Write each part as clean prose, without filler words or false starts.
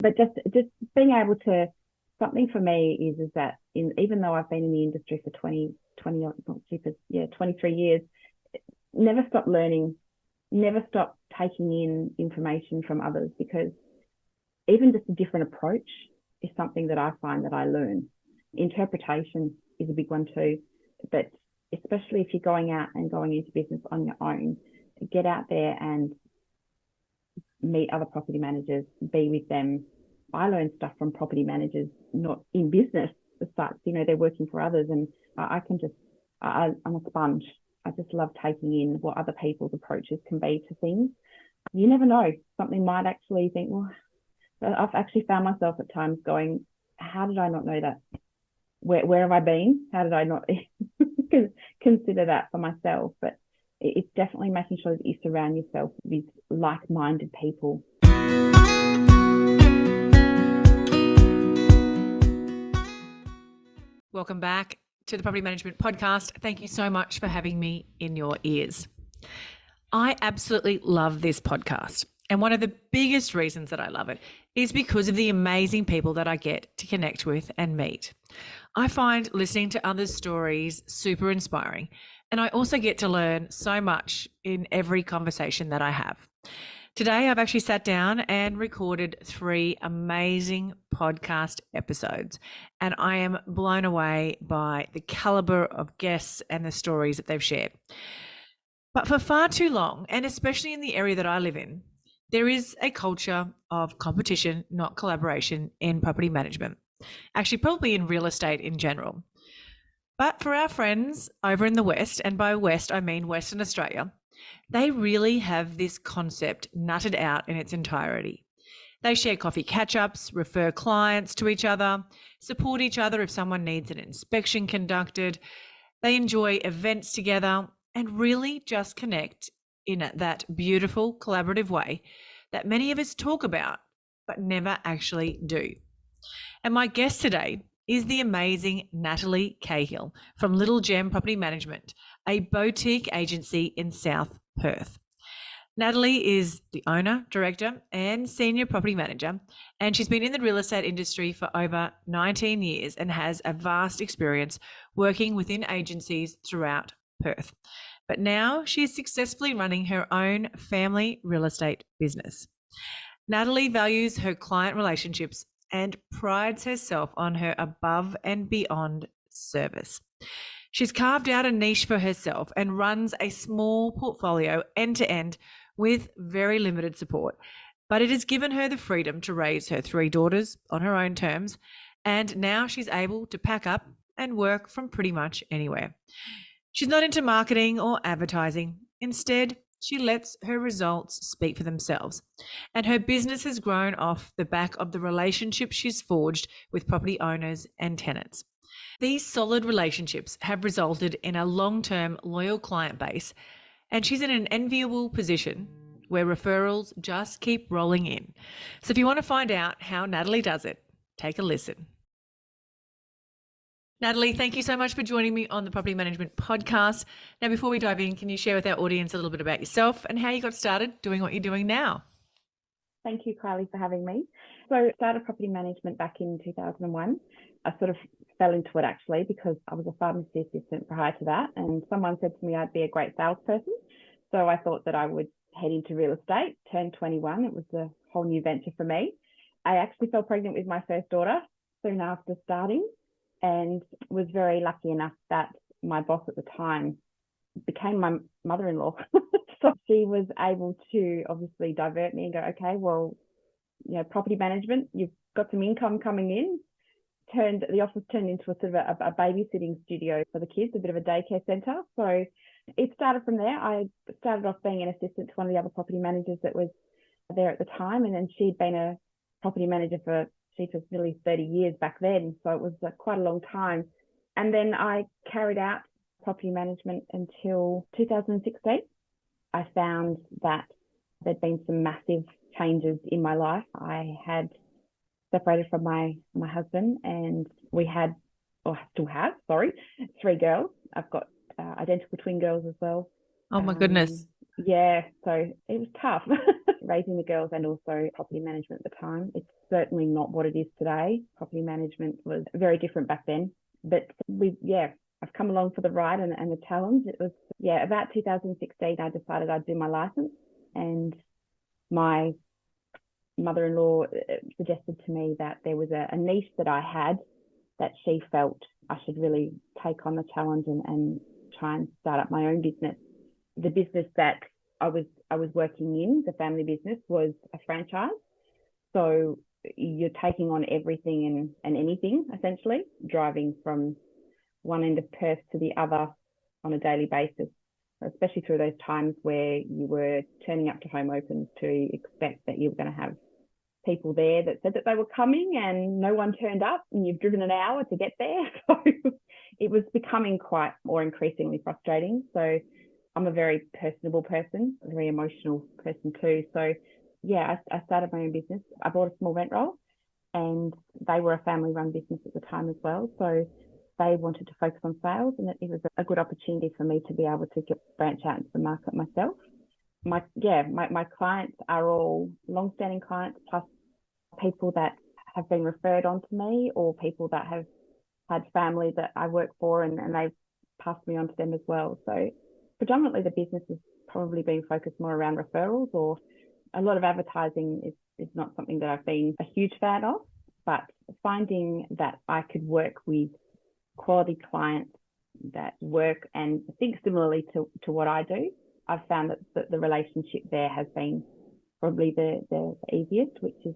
But just being able to, something for me is that even though I've been in the industry for 23 years, never stop learning, never stop taking in information from others, because even just a different approach is something that I find that I learn. Interpretation is a big one too, but especially if you're going out and going into business on your own, get out there and meet other property managers, be with them. I learned stuff from property managers, not in business as such. They're working for others, and I can just, I'm a sponge. I just love taking in what other people's approaches can be to things. You never know. Something might actually think, well, I've actually found myself at times going, how did I not know that? Where have I been? How did I not consider that for myself? But it's definitely making sure that you surround yourself with like-minded people. Welcome back to the Property Management Podcast. Thank you so much for having me in your ears. I absolutely love this podcast. And one of the biggest reasons that I love it is because of the amazing people that I get to connect with and meet. I find listening to others' stories super inspiring, and I also get to learn so much in every conversation that I have. Today, I've actually sat down and recorded 3 amazing podcast episodes, and I am blown away by the caliber of guests and the stories that they've shared. But for far too long, and especially in the area that I live in, there is a culture of competition, not collaboration, in property management. Actually, probably in real estate in general. But for our friends over in the West, and by West, I mean Western Australia, they really have this concept nutted out in its entirety. They share coffee catch-ups, refer clients to each other, support each other if someone needs an inspection conducted. They enjoy events together and really just connect in that beautiful collaborative way that many of us talk about but never actually do. And my guest today is the amazing Natalie Cahill from Little Gem Property Management, a boutique agency in South Perth. Natalie is the owner, director, and senior property manager, and she's been in the real estate industry for over 19 years and has a vast experience working within agencies throughout Perth. But now she is successfully running her own family real estate business. Natalie values her client relationships and prides herself on her above and beyond service. She's carved out a niche for herself and runs a small portfolio end to end with very limited support. But it has given her the freedom to raise her 3 daughters on her own terms, and now she's able to pack up and work from pretty much anywhere. She's not into marketing or advertising. Instead, she lets her results speak for themselves. And her business has grown off the back of the relationships she's forged with property owners and tenants. These solid relationships have resulted in a long-term loyal client base, and she's in an enviable position where referrals just keep rolling in. So if you want to find out how Natalie does it, take a listen. Natalie, thank you so much for joining me on the Property Management Podcast. Now, before we dive in, can you share with our audience a little bit about yourself and how you got started doing what you're doing now? Thank you, Kylie, for having me. So I started property management back in 2001. I sort of fell into it actually because I was a pharmacy assistant prior to that, and someone said to me I'd be a great salesperson. So I thought that I would head into real estate, turned 21. It was a whole new venture for me. I actually fell pregnant with my first daughter soon after starting, and was very lucky enough that my boss at the time became my mother-in-law. So she was able to obviously divert me and go, okay, well, property management, you've got some income coming in. The office turned into a sort of a babysitting studio for the kids, a bit of a daycare centre. So it started from there. I started off being an assistant to one of the other property managers that was there at the time, and then she'd been a property manager for nearly 30 years back then. So it was quite a long time. And then I carried out property management until 2016. I found that there'd been some massive changes in my life. I had separated from my husband, and we had, or still have, 3 girls. I've got identical twin girls as well. Oh my goodness. Yeah, so it was tough raising the girls and also property management at the time. It's certainly not what it is today. Property management was very different back then. But I've come along for the ride and the challenge. It was, about 2016, I decided I'd do my license, and my mother-in-law suggested to me that there was a niche that I had that she felt I should really take on the challenge and try and start up my own business. The business that I was working in, the family business, was a franchise. So you're taking on everything and anything, essentially, driving from one end of Perth to the other on a daily basis, especially through those times where you were turning up to home opens to expect that you were going to have people there that said that they were coming and no one turned up, and you've driven an hour to get there. So it was becoming quite more increasingly frustrating. So I'm a very personable person, a very emotional person too. So I started my own business. I bought a small rent roll, and they were a family run business at the time as well. So they wanted to focus on sales, and it was a good opportunity for me to be able to branch out into the market myself. My clients are all long-standing clients, plus people that have been referred on to me, or people that have had family that I work for and they've passed me on to them as well. So predominantly the business has probably been focused more around referrals, or a lot of advertising is not something that I've been a huge fan of, but finding that I could work with quality clients that work and think similarly to what I do, I've found that the relationship there has been probably the easiest, which is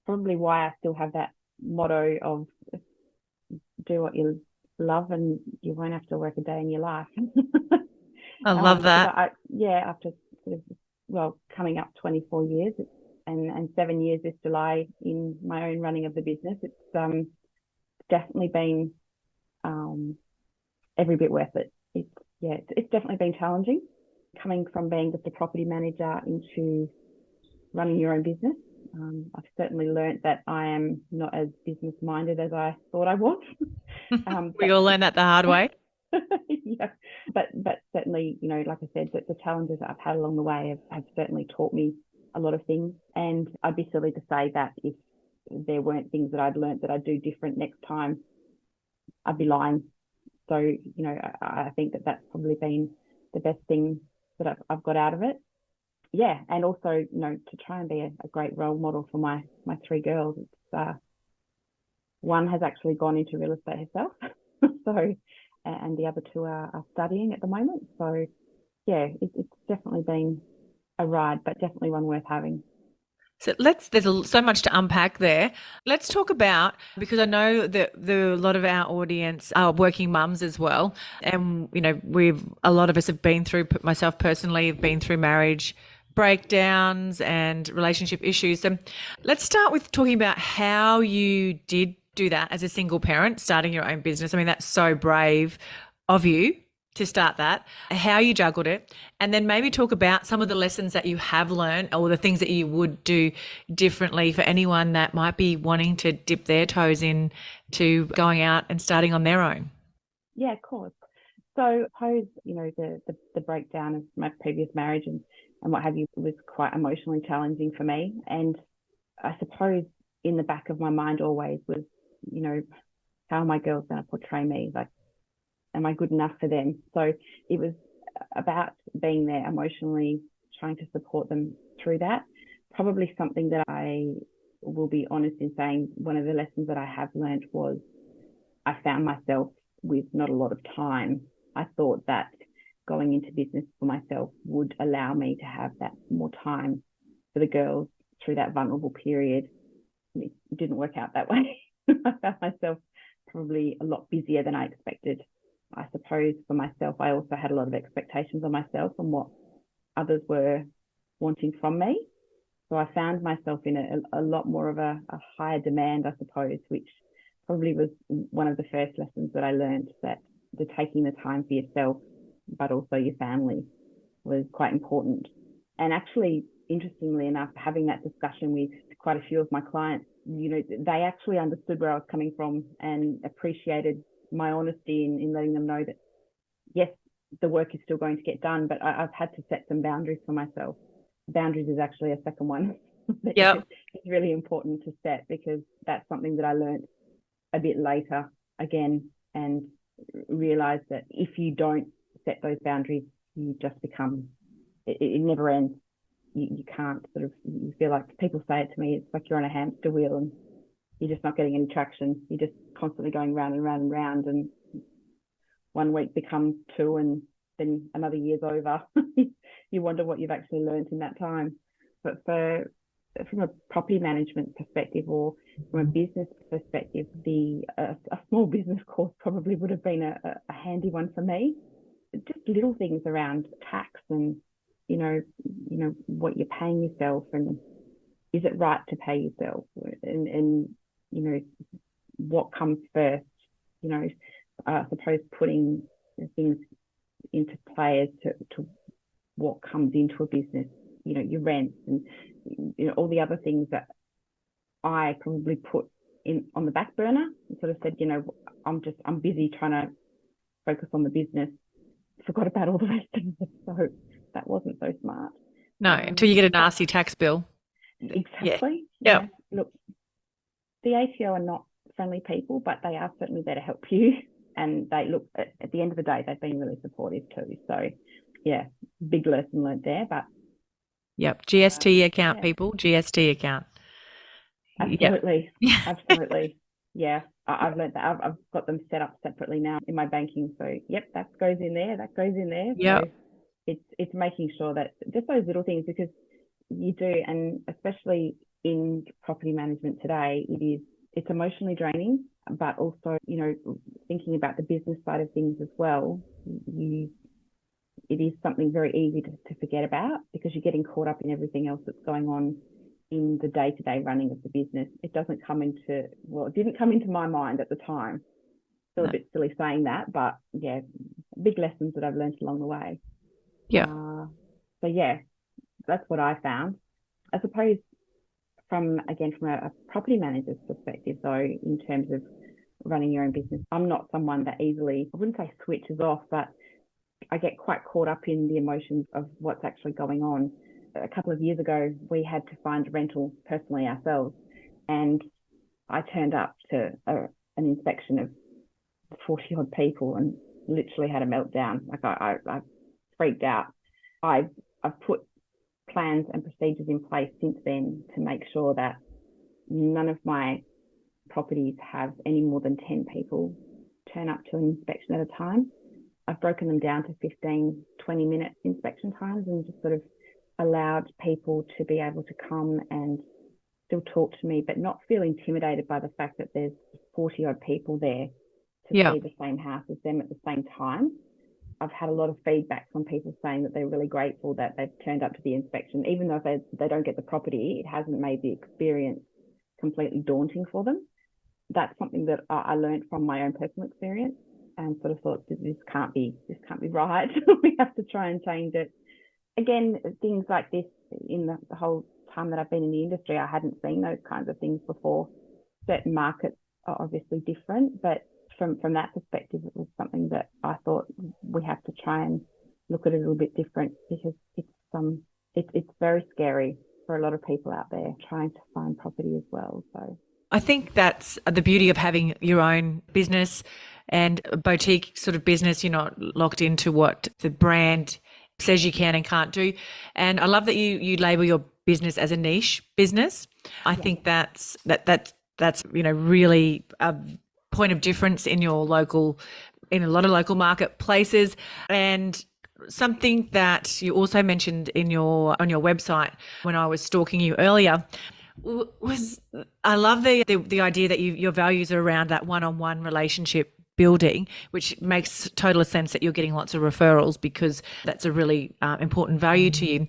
probably why I still have that motto of do what you love and you won't have to work a day in your life. I love that. After sort of, coming up 24 years and 7 years this July in my own running of the business, it's definitely been every bit worth it. It's definitely been challenging coming from being just a property manager into running your own business. I've certainly learned that I am not as business minded as I thought I was. We all learn that the hard way. Yeah, but certainly, like I said, that the challenges that I've had along the way have certainly taught me a lot of things. And I'd be silly to say that if there weren't things that I'd learned that I'd do different next time, I'd be lying. So, I think that that's probably been the best thing that I've got out of it. Yeah, and also, to try and be a great role model for my three girls. It's one has actually gone into real estate herself, so, and the other two are studying at the moment. So, yeah, it's definitely been a ride, but definitely one worth having. So there's so much to unpack there. Let's talk about, because I know that a lot of our audience are working mums as well. And, a lot of us have been through, myself personally, have been through marriage breakdowns and relationship issues. So let's start with talking about how you did do that as a single parent, starting your own business. I mean, that's so brave of you to start that, how you juggled it, and then maybe talk about some of the lessons that you have learned or the things that you would do differently for anyone that might be wanting to dip their toes in to going out and starting on their own. Yeah, of course. So I suppose, the breakdown of my previous marriage and what have you was quite emotionally challenging for me. And I suppose in the back of my mind always was, how are my girls going to portray me? Like, am I good enough for them? So it was about being there emotionally, trying to support them through that. Probably something that I will be honest in saying, one of the lessons that I have learned was I found myself with not a lot of time. I thought that going into business for myself would allow me to have that more time for the girls through that vulnerable period. It didn't work out that way. I found myself probably a lot busier than I expected. I suppose for myself, I also had a lot of expectations on myself and what others were wanting from me. So I found myself in a lot more of a higher demand, I suppose, which probably was one of the first lessons that I learned, that the taking the time for yourself, but also your family, was quite important. And actually, interestingly enough, having that discussion with quite a few of my clients, they actually understood where I was coming from and appreciated my honesty in letting them know that, yes, the work is still going to get done, but I've had to set some boundaries for myself. Boundaries is actually a second one. Yeah. It's really important to set, because that's something that I learned a bit later again, and realized that if you don't set those boundaries, you just become, it never ends. You can't sort of, you feel like, people say it to me, it's like you're on a hamster wheel and you're just not getting any traction. You're just constantly going round and round and round, and one week becomes two, and then another year's over. You wonder what you've actually learned in that time. But from a property management perspective, or from a business perspective, a small business course probably would have been a handy one for me. Just little things around tax, and you know what you're paying yourself, and is it right to pay yourself, and you know what comes first. I suppose putting things into play as to what comes into a business. Your rent, and all the other things that I probably put in on the back burner, and sort of said, I'm busy trying to focus on the business, forgot about all the rest of it. So that wasn't so smart. No, until you get a nasty tax bill. Exactly. Yeah. Look, the ATO are not friendly people, but they are certainly there to help you. And they look, at the end of the day, they've been really supportive too. So yeah, big lesson learned there. But yep, GST account, people, GST account. Absolutely. Yep. Absolutely. Yeah, I've learned that. I've got them set up separately now in my banking. So yep, that goes in there. That goes in there. Yep. So it's making sure that just those little things, because you do, and especially in property management today, it's emotionally draining, but also, thinking about the business side of things as well, it is something very easy to forget about, because you're getting caught up in everything else that's going on in the day-to-day running of the business. It didn't come into my mind at the time. Still a bit silly saying that, but yeah, big lessons that I've learned along the way. Yeah. So yeah, that's what I found. I suppose from a property manager's perspective, though, in terms of running your own business, I'm not someone that easily, I wouldn't say switches off, but I get quite caught up in the emotions of what's actually going on. A couple of years ago, we had to find a rental personally ourselves, and I turned up to an inspection of 40 odd people and literally had a meltdown. Like I freaked out. I've put plans and procedures in place since then to make sure that none of my properties have any more than 10 people turn up to an inspection at a time. I've broken them down to 15, 20-minute inspection times, and just sort of allowed people to be able to come and still talk to me, but not feel intimidated by the fact that there's 40 odd people there to see the same house as them at the same time. I've had a lot of feedback from people saying that they're really grateful that they've turned up to the inspection, even though they don't get the property. It hasn't made the experience completely daunting for them. That's something that I learned from my own personal experience, and sort of thought, this can't be right. We have to try and change it. Again, things like this, in the whole time that I've been in the industry, I hadn't seen those kinds of things before. Certain markets are obviously different, but from that perspective, it was something that I thought we have to try and look at it a little bit different, because it's very scary for a lot of people out there trying to find property as well. So I think that's the beauty of having your own business and a boutique sort of business. You're not locked into what the brand says you can and can't do. And I love that you label your business as a niche business. I think that's really a point of difference in a lot of local marketplaces. And something that you also mentioned on your website when I was stalking you earlier was, I love the idea that your values are around that one-on-one relationship building, which makes total sense that you're getting lots of referrals, because that's a really important value to you.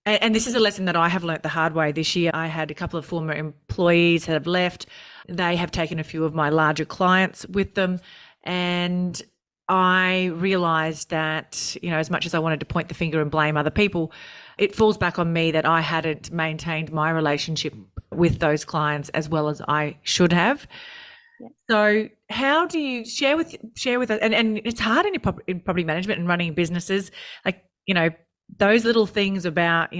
And this is a lesson that I have learnt the hard way this year. I had a couple of former employees that have left. They have taken a few of my larger clients with them. And I realised that, as much as I wanted to point the finger and blame other people, it falls back on me that I hadn't maintained my relationship with those clients as well as I should have. Yeah. So how do you share with us, and it's hard in property management and running businesses, like, those little things about,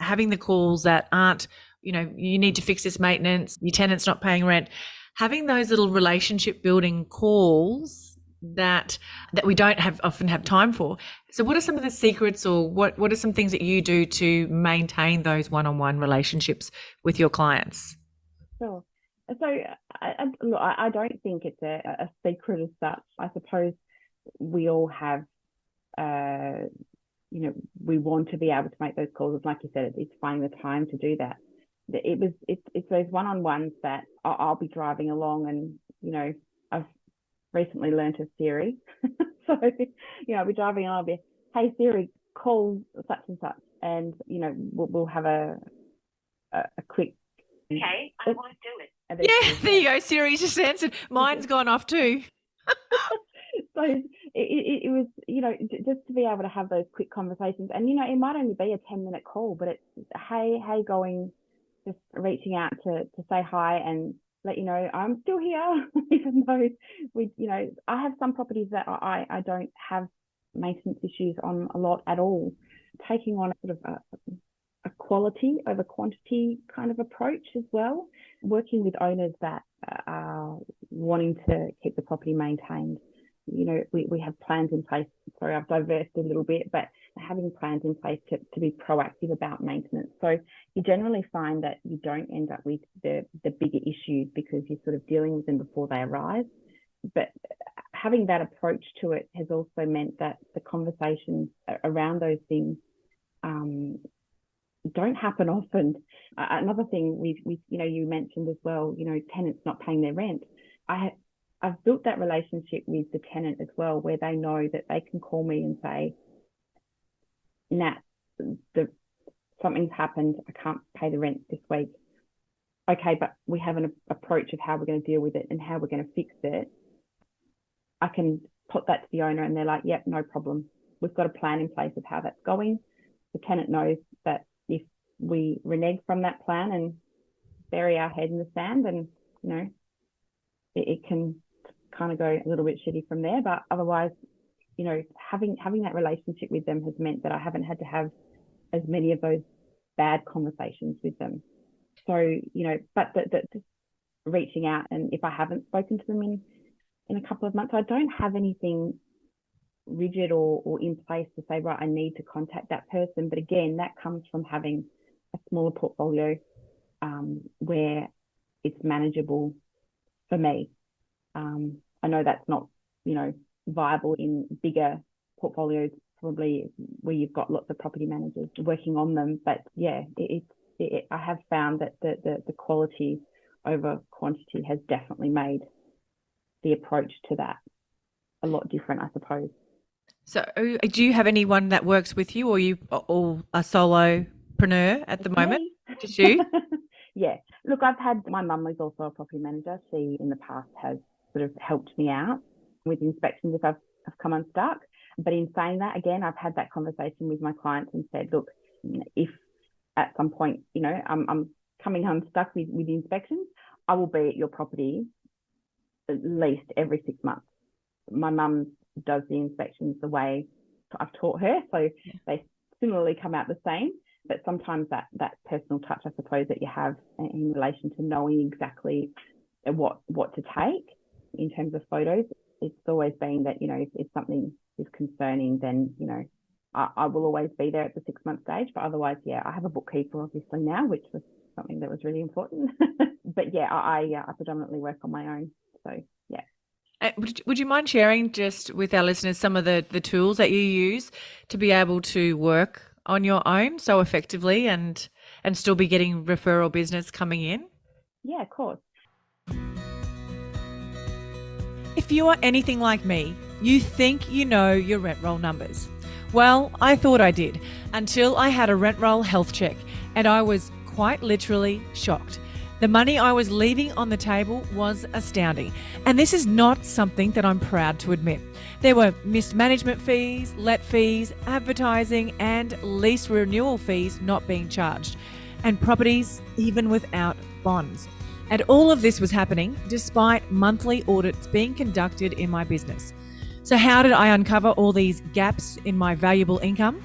having the calls that aren't, you need to fix this maintenance, your tenant's not paying rent, having those little relationship building calls that we don't often have time for. So what are some of the secrets, or what are some things that you do to maintain those one-on-one relationships with your clients? Sure. So look, I don't think it's a secret as such. I suppose we all have, we want to be able to make those calls. Like you said, it's finding the time to do that. It's those one-on-ones that I'll be driving along, and I've recently learned a Siri. So I'll be driving and I'll be, hey Siri, call such and such, and we'll have a quick. Okay, I want to do it. Yeah, there you go. Siri's just answered. Mine's gone off too. So it was, just to be able to have those quick conversations, and it might only be a 10-minute call, but it's hey going, just reaching out to say hi and let you know I'm still here, even though I have some properties that I don't have maintenance issues on a lot at all. Taking on a sort of a quality over quantity kind of approach as well, working with owners that are wanting to keep the property maintained. We have plans in place. Sorry, I've diverted a little bit, but having plans in place to be proactive about maintenance. So you generally find that you don't end up with the bigger issues because you're sort of dealing with them before they arise. But having that approach to it has also meant that the conversations around those things don't happen often. Another thing you mentioned as well, tenants not paying their rent. I've built that relationship with the tenant as well, where they know that they can call me and say, Nat, something's happened, I can't pay the rent this week. Okay, but we have an approach of how we're going to deal with it and how we're going to fix it. I can put that to the owner and they're like, yep, no problem. We've got a plan in place of how that's going. The tenant knows that if we renege from that plan and bury our head in the sand, then it can kind of go a little bit shitty from there. But otherwise, having that relationship with them has meant that I haven't had to have as many of those bad conversations with them. So but just reaching out, and if I haven't spoken to them in a couple of months, I don't have anything rigid or in place to say, right, I need to contact that person. But again, that comes from having a smaller portfolio where it's manageable for me. I know that's not, viable in bigger portfolios, probably where you've got lots of property managers working on them. But yeah, I have found that the quality over quantity has definitely made the approach to that a lot different, I suppose. So do you have anyone that works with you, or you all a solopreneur at the moment? Just you? Yeah. Look, I've had, my mum was also a property manager. She in the past has sort of helped me out with inspections if I've come unstuck. But in saying that, again, I've had that conversation with my clients and said, look, if at some point, I'm coming unstuck with the inspections, I will be at your property at least every 6 months. My mum does the inspections the way I've taught her, so they similarly come out the same. But sometimes that personal touch, I suppose, that you have in relation to knowing exactly what to take in terms of photos, it's always been that, if something is concerning, then, I will always be there at the 6 month stage. But otherwise, I have a bookkeeper obviously now, which was something that was really important. But I predominantly work on my own. So yeah. Would you mind sharing just with our listeners some of the tools that you use to be able to work on your own so effectively and still be getting referral business coming in? Yeah, of course. If you are anything like me, you think you know your rent roll numbers. Well, I thought I did until I had a rent roll health check, and I was quite literally shocked. The money I was leaving on the table was astounding. And this is not something that I'm proud to admit. There were missed management fees, let fees, advertising, and lease renewal fees not being charged, and properties even without bonds. And all of this was happening despite monthly audits being conducted in my business. So how did I uncover all these gaps in my valuable income?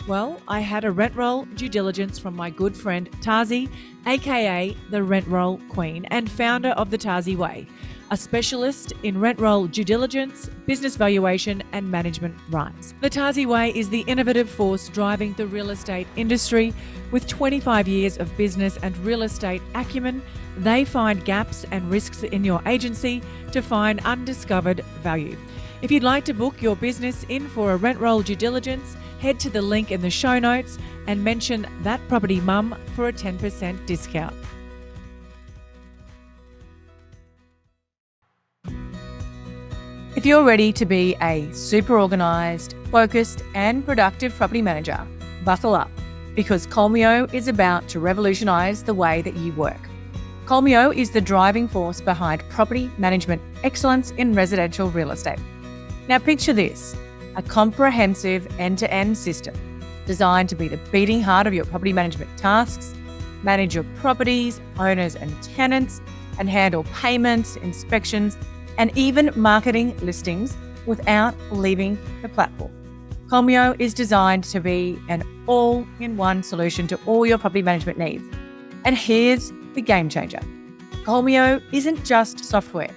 Well, I had a rent roll due diligence from my good friend Tazi, aka the Rent Roll Queen and founder of the Tazi Way, a specialist in rent roll due diligence, business valuation, and management rights. The Tazi Way is the innovative force driving the real estate industry. With 25 years of business and real estate acumen, they find gaps and risks in your agency to find undiscovered value. If you'd like to book your business in for a rent roll due diligence, head to the link in the show notes and mention That Property Mum for a 10% discount. If you're ready to be a super organised, focused and productive property manager, buckle up, because Colmio is about to revolutionise the way that you work. Colmio is the driving force behind property management excellence in residential real estate. Now picture this, a comprehensive end-to-end system designed to be the beating heart of your property management tasks, manage your properties, owners and tenants, and handle payments, inspections, and even marketing listings without leaving the platform. Colmio is designed to be an all-in-one solution to all your property management needs. And here's the game changer. Colmio isn't just software.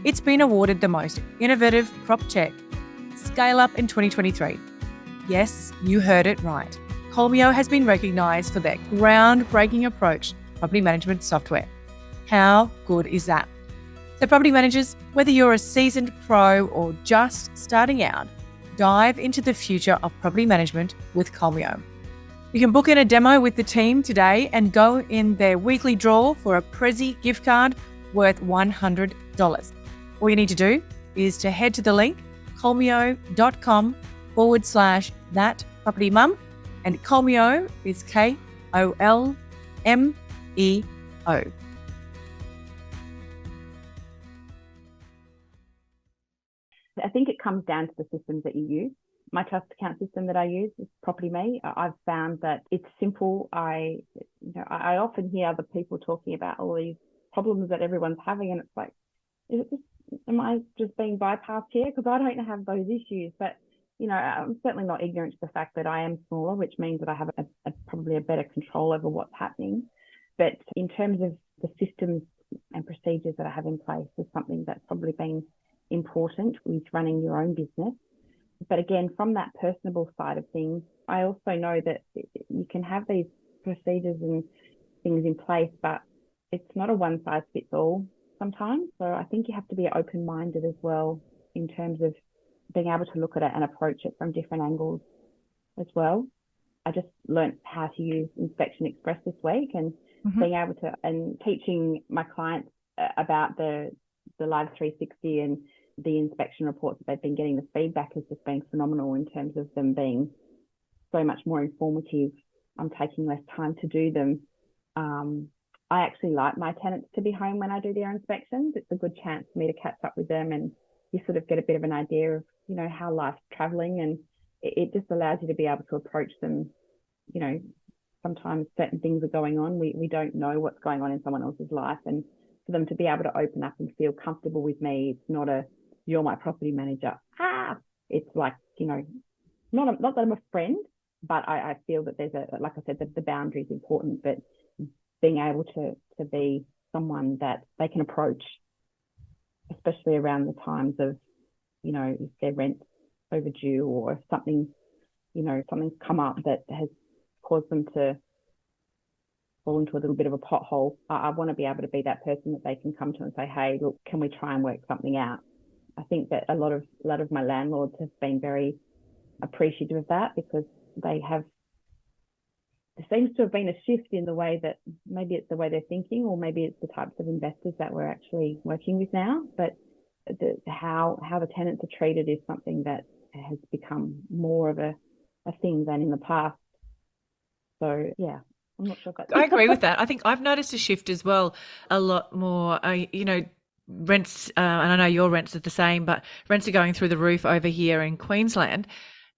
It's been awarded the most innovative prop tech scale up in 2023. Yes, you heard it right. Colmio has been recognised for their groundbreaking approach to property management software. How good is that? So property managers, whether you're a seasoned pro or just starting out, dive into the future of property management with Colmio. You can book in a demo with the team today and go in their weekly draw for a Prezi gift card worth $100. All you need to do is to head to the link colmio.com/thatpropertymum, and Colmio is KOLMEO. I think it comes down to the systems that you use. My trust account system that I use is Property Me. I've found that it's simple. I often hear other people talking about all these problems that everyone's having, and it's like, am I just being bypassed here? Because I don't have those issues. But I'm certainly not ignorant to the fact that I am smaller, which means that I have probably a better control over what's happening. But in terms of the systems and procedures that I have in place, is something that's probably been important with running your own business. But again, from that personable side of things, I also know that you can have these procedures and things in place, but it's not a one size fits all sometimes. So I think you have to be open-minded as well in terms of being able to look at it and approach it from different angles as well. I just learned how to use Inspection Express this week, and being able to, and teaching my clients about the Live 360 and the inspection reports that they've been getting. The feedback has just been phenomenal in terms of them being so much more informative. I'm taking less time to do them. I actually like my tenants to be home when I do their inspections. It's a good chance for me to catch up with them, and you sort of get a bit of an idea of, how life's traveling, and it just allows you to be able to approach them. Sometimes certain things are going on. We don't know what's going on in someone else's life, and for them to be able to open up and feel comfortable with me, it's not a, you're my property manager. It's like, not that I'm a friend, but I feel that there's like I said, the boundary is important, but being able to be someone that they can approach, especially around the times of, if their rent's overdue, or if something's come up that has caused them to fall into a little bit of a pothole. I want to be able to be that person that they can come to and say, hey, look, can we try and work something out? I think that a lot of my landlords have been very appreciative of that, because there seems to have been a shift in the way that, maybe it's the way they're thinking, or maybe it's the types of investors that we're actually working with now. But how the tenants are treated is something that has become more of a thing than in the past. So yeah, I'm not sure if that's... I agree with that. I think I've noticed a shift as well, a lot more, rents, and I know your rents are the same, but rents are going through the roof over here in Queensland.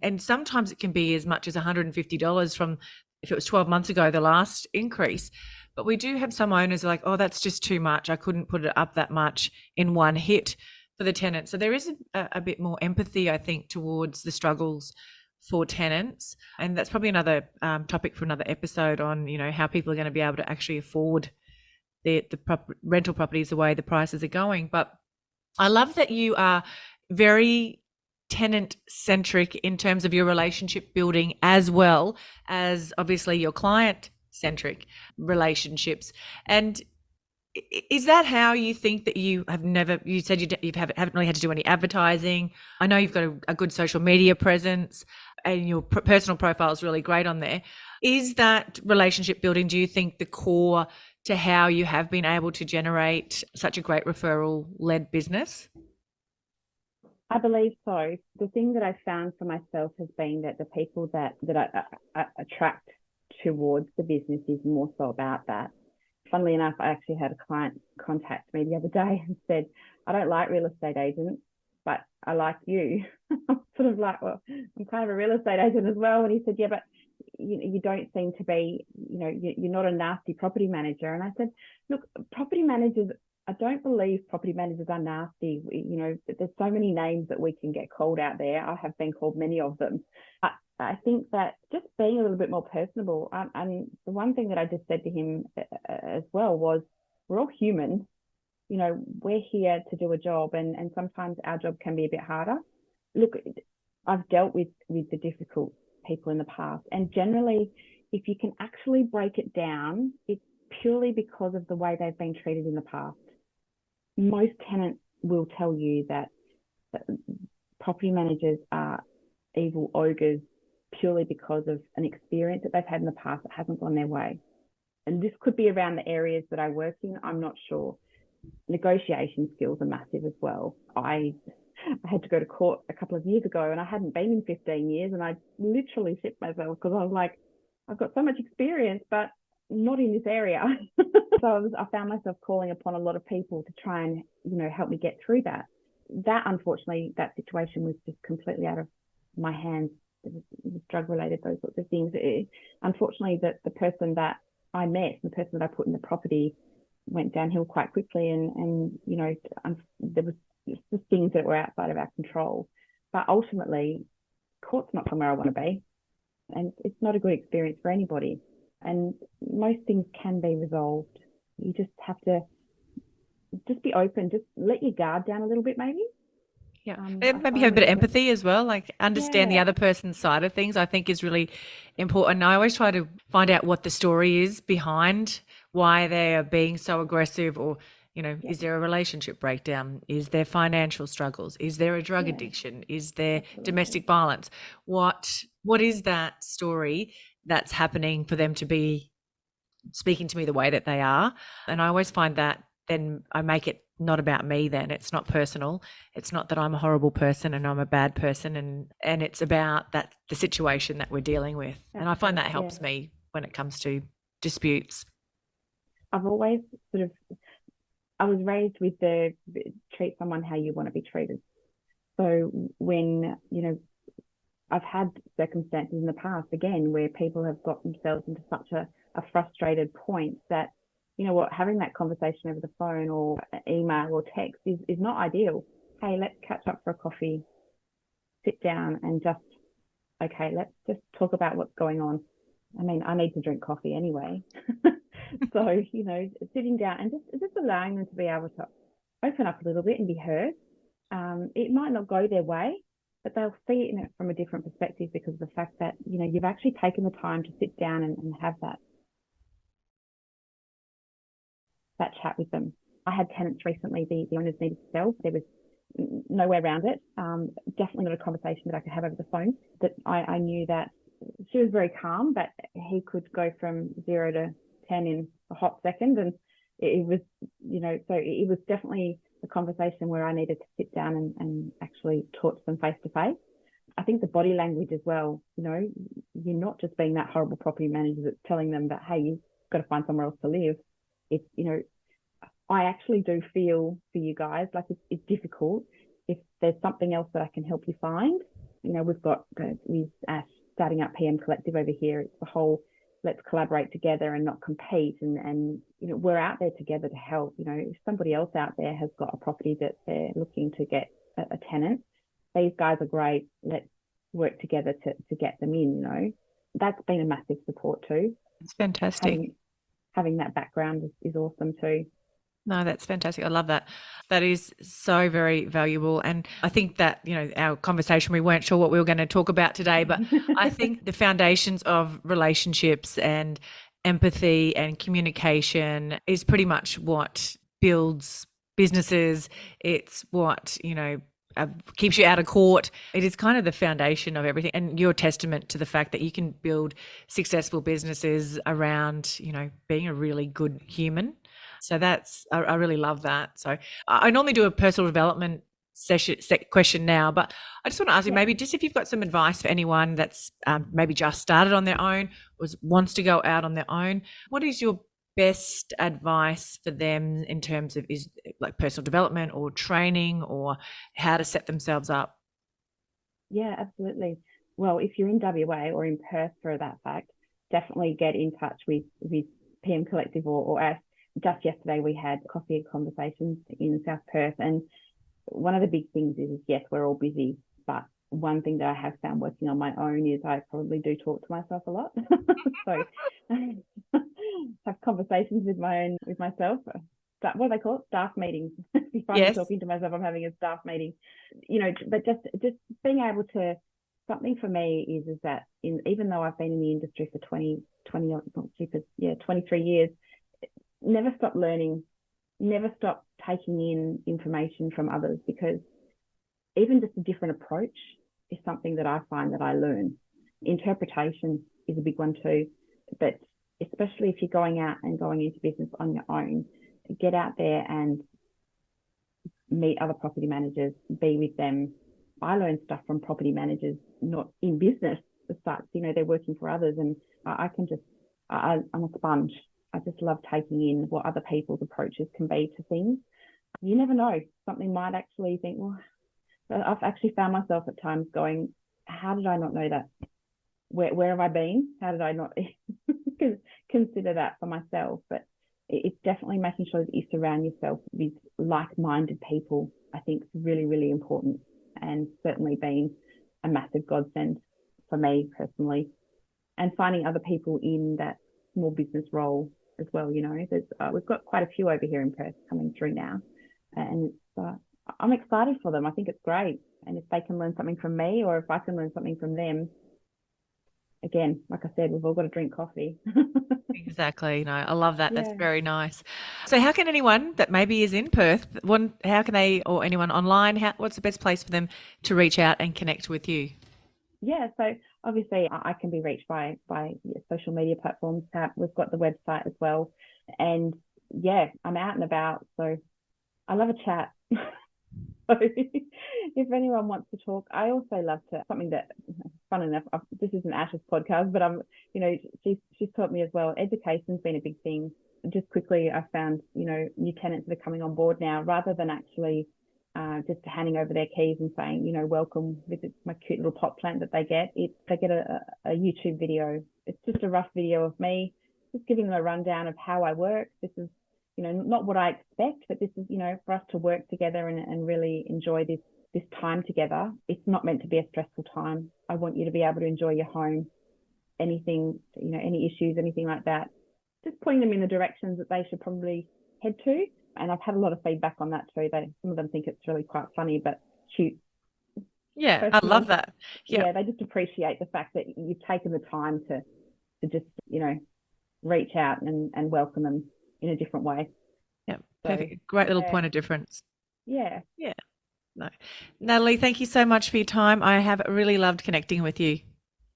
And sometimes it can be as much as $150 from, if it was 12 months ago, the last increase. But we do have some owners who are like, oh, that's just too much. I couldn't put it up that much in one hit for the tenant. So there is a bit more empathy, I think, towards the struggles for tenants. And that's probably another topic for another episode on, how people are going to be able to actually afford the rental properties the way the prices are going. But I love that you are very tenant centric in terms of your relationship building, as well as obviously your client centric relationships. And is that how you think that you said haven't really had to do any advertising? I know you've got a good social media presence and your personal profile is really great on there. Is that relationship building, do you think, the core to how you have been able to generate such a great referral led business? I believe so. The thing that I found for myself has been that the people that I attract towards the business is more so about that. Funnily enough, I actually had a client contact me the other day and said, I don't like real estate agents, but I like you. I'm sort of like, well, I'm kind of a real estate agent as well. And he said, yeah, but you don't seem to be, you're not a nasty property manager. And I said, look, property managers, I don't believe property managers are nasty. There's so many names that we can get called out there. I have been called many of them. I think that just being a little bit more personable. And the one thing that I just said to him as well was, we're all human. We're here to do a job, and sometimes our job can be a bit harder. Look, I've dealt with the difficult people in the past, and generally, if you can actually break it down, it's purely because of the way they've been treated in the past. Most tenants will tell you that property managers are evil ogres purely because of an experience that they've had in the past that hasn't gone their way. And this could be around the areas that I work in, I'm not sure. Negotiation skills are massive as well. I had to go to court a couple of years ago and I hadn't been in 15 years, and I literally shit myself because I was like, I've got so much experience, but not in this area. So I found myself calling upon a lot of people to try and, help me get through that. Unfortunately, that situation was just completely out of my hands. It was drug related, those sorts of things. Unfortunately, the person that I met, the person that I put in the property, went downhill quite quickly, and there was just things that were outside of our control. But ultimately, court's not somewhere I want to be, and it's not a good experience for anybody. And most things can be resolved. You just have to just be open, just let your guard down a little bit, maybe. Yeah, and maybe have a bit of empathy as well, like understand the Yeah. other person's side of things, I think is really important. I always try to find out what the story is behind why they are being so aggressive, or, is there a relationship breakdown? Is there financial struggles? Is there a drug addiction? Is there domestic violence? What is that story that's happening for them to be speaking to me the way that they are? And I always find that then I make it not about me, then it's not personal. It's not that I'm a horrible person and I'm a bad person, and it's about the situation that we're dealing with. And I find that helps me when it comes to disputes. I've always I was raised with treat someone how you want to be treated. So when, I've had circumstances in the past, again, where people have got themselves into such a frustrated point that, having that conversation over the phone or email or text is not ideal. Hey, let's catch up for a coffee, sit down and let's just talk about what's going on. I mean, I need to drink coffee anyway. So, sitting down and just allowing them to be able to open up a little bit and be heard. It might not go their way, but they'll see it from a different perspective because of the fact that, you've actually taken the time to sit down and have that chat with them. I had tenants recently, the owners needed to sell. There was no way around it. Definitely not a conversation that I could have over the phone. That I knew that she was very calm, but he could go from 0 to 10 in a hot second. And it was, so it was definitely a conversation where I needed to sit down and actually talk to them face to face. I think the body language as well, you're not just being that horrible property manager that's telling them that, hey, you've got to find somewhere else to live. It's, I actually do feel for you guys, like it's difficult. If there's something else that I can help you find, we've got, with starting up PM Collective over here, it's the whole let's collaborate together and not compete. And we're out there together to help. If somebody else out there has got a property that they're looking to get a tenant, these guys are great. Let's work together to get them in. That's been a massive support too. It's fantastic. Having that background is awesome too. No, that's fantastic. I love that. That is so very valuable. And I think that, our conversation, we weren't sure what we were going to talk about today, but I think the foundations of relationships and empathy and communication is pretty much what builds businesses. It's what, keeps you out of court. It is kind of the foundation of everything. And you're a testament to the fact that you can build successful businesses around, being a really good human. So I really love that. So I normally do a personal development question now, but I just want to ask you maybe just if you've got some advice for anyone that's maybe just started on their own or wants to go out on their own. What is your best advice for them in terms of is like personal development or training or how to set themselves up? Yeah, absolutely. Well, if you're in WA or in Perth for that fact, definitely get in touch with PM Collective or us. Just yesterday we had coffee conversations in South Perth, and one of the big things is yes, we're all busy, but one thing that I have found working on my own is I probably do talk to myself a lot. So have conversations with myself. What do they call it? Staff meetings. If I'm talking to myself, I'm having a staff meeting. But just being able to, something for me is that even though I've been in the industry for 23 years, never stop learning, never stop taking in information from others, because even just a different approach is something that I find that I learn. Interpretation is a big one too, but especially if you're going out and going into business on your own, get out there and meet other property managers, be with them. I learned stuff from property managers, not in business as such, they're working for others, and I'm a sponge. I just love taking in what other people's approaches can be to things. You never know. Something might actually think, well, I've actually found myself at times going, how did I not know that? Where have I been? How did I not consider that for myself? But it's definitely making sure that you surround yourself with like-minded people. I think it's really, really important, and certainly been a massive godsend for me personally. And finding other people in that small business role as well. We've got quite a few over here in Perth coming through now, and I'm excited for them. I think it's great, and if they can learn something from me, or if I can learn something from them, again, like I said, we've all got to drink coffee. Exactly. No, I love that. That's very nice. So how can anyone that maybe is in Perth, how can they, or anyone online, what's the best place for them to reach out and connect with you? Yeah, so obviously I can be reached by social media platforms. We've got the website as well. And yeah, I'm out and about, so I love a chat. So if anyone wants to talk, I also love something that, fun enough, this isn't Ash's podcast, but she's taught me as well. Education's been a big thing. Just quickly, I found, new tenants that are coming on board now, rather than actually just handing over their keys and saying, welcome with my cute little pot plant that they get. They get a YouTube video. It's just a rough video of me, just giving them a rundown of how I work. This is, not what I expect, but this is, for us to work together and really enjoy this time together. It's not meant to be a stressful time. I want you to be able to enjoy your home. Anything, any issues, anything like that, just pointing them in the directions that they should probably head to. And I've had a lot of feedback on that too. Some of them think it's really quite funny, but cute. Yeah, I love that. Yeah, they just appreciate the fact that you've taken the time to just, reach out and welcome them in a different way. Yeah, perfect. Great little point of difference. Yeah. Yeah. No. Natalie, thank you so much for your time. I have really loved connecting with you.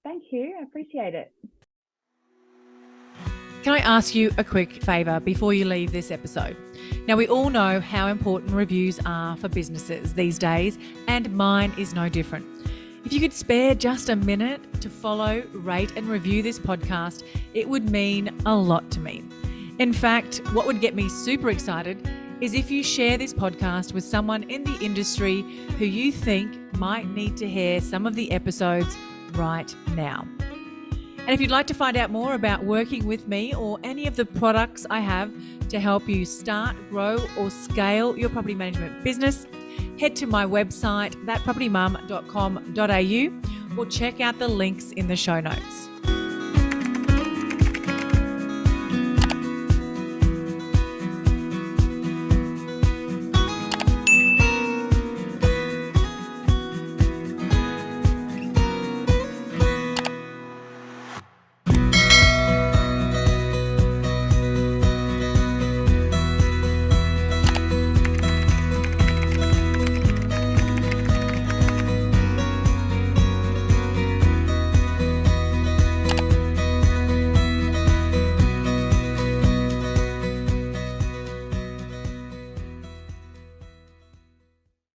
Thank you. I appreciate it. Can I ask you a quick favour before you leave this episode? Now, we all know how important reviews are for businesses these days, and mine is no different. If you could spare just a minute to follow, rate and review this podcast, it would mean a lot to me. In fact, what would get me super excited is if you share this podcast with someone in the industry who you think might need to hear some of the episodes right now. And if you'd like to find out more about working with me or any of the products I have to help you start, grow, or scale your property management business, head to my website, thatpropertymum.com.au, or check out the links in the show notes.